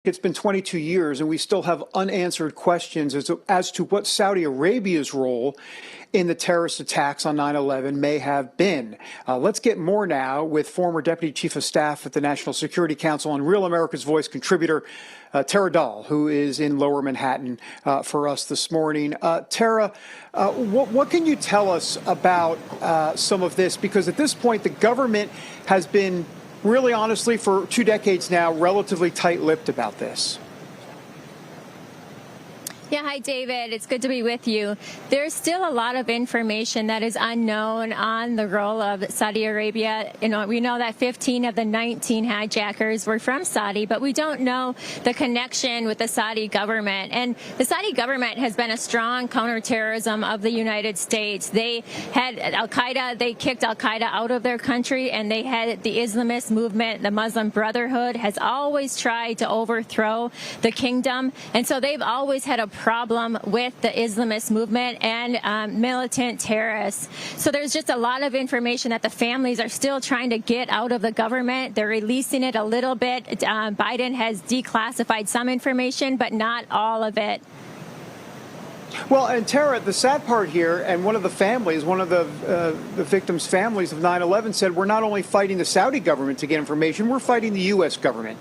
It's been 22 years, and we still have unanswered questions as to what Saudi Arabia's role in the terrorist attacks on 9/11 may have been. Let's get more now with former Deputy Chief of Staff at the National Security Council and Real America's Voice contributor, Tera Dahl, who is in Lower Manhattan for us this morning. Tera, what can you tell us about some of this? Because at this point, the government has been really honestly, for 2 decades now, relatively tight-lipped about this. Yeah, hi, David. It's good to be with you. There's still a lot of information that is unknown on the role of Saudi Arabia. We know that 15 of the 19 hijackers were from Saudi, but we don't know the connection with the Saudi government. And the Saudi government has been a strong counterterrorism of the United States. They had al-Qaeda, they kicked al-Qaeda out of their country, and they had the Islamist movement, the Muslim Brotherhood, has always tried to overthrow the kingdom. And so they've always had a problem with the Islamist movement and militant terrorists. So there's just a lot of information that the families are still trying to get out of the government. They're releasing it a little bit. Biden has declassified some information, but not all of it. Well, and Tera, the sad part here, and one of the families, one of the victims' families of 9/11 said, we're not only fighting the Saudi government to get information, we're fighting the U.S. government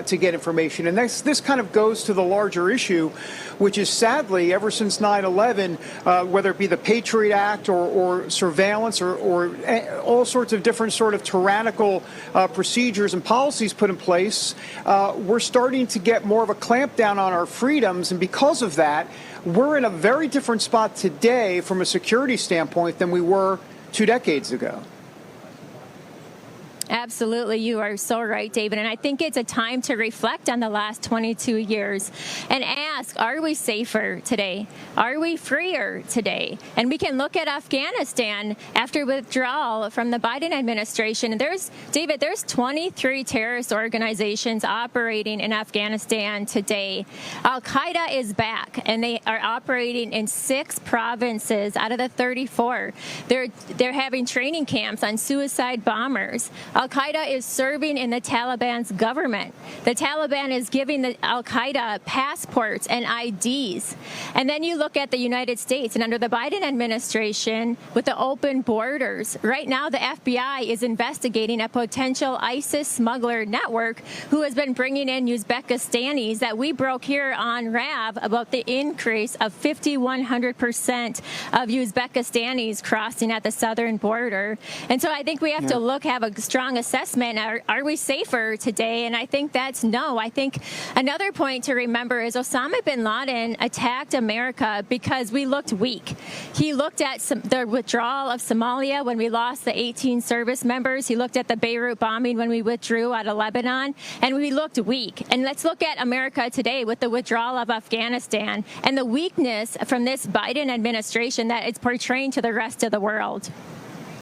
to get information. And this kind of goes to the larger issue, which is sadly, ever since 9/11, whether it be the Patriot Act or surveillance or all sorts of different sort of tyrannical procedures and policies put in place, we're starting to get more of a clampdown on our freedoms. And because of that, we're in a very different spot today from a security standpoint than we were 2 decades ago. Absolutely. You are so right, David. And I think it's a time to reflect on the last 22 years and ask, are we safer today? Are we freer today? And we can look at Afghanistan after withdrawal from the Biden administration. David, there's 23 terrorist organizations operating in Afghanistan today. Al-Qaeda is back, and they are operating in 6 provinces out of the 34. They're having training camps on suicide bombers. Al-Qaeda is serving in the Taliban's government. The Taliban is giving the Al-Qaeda passports and IDs. And then you look at the United States, and under the Biden administration, with the open borders, right now the FBI is investigating a potential ISIS smuggler network who has been bringing in Uzbekistanis that we broke here on RAV about the increase of 5,100% of Uzbekistanis crossing at the southern border. And so I think we have to have a strong assessment. Are we safer today? And I think that's no. I think another point to remember is Osama bin Laden attacked America because we looked weak. He looked at the withdrawal of Somalia when we lost the 18 service members. He looked at the Beirut bombing when we withdrew out of Lebanon, and we looked weak. And let's look at America today with the withdrawal of Afghanistan and the weakness from this Biden administration that it's portraying to the rest of the world.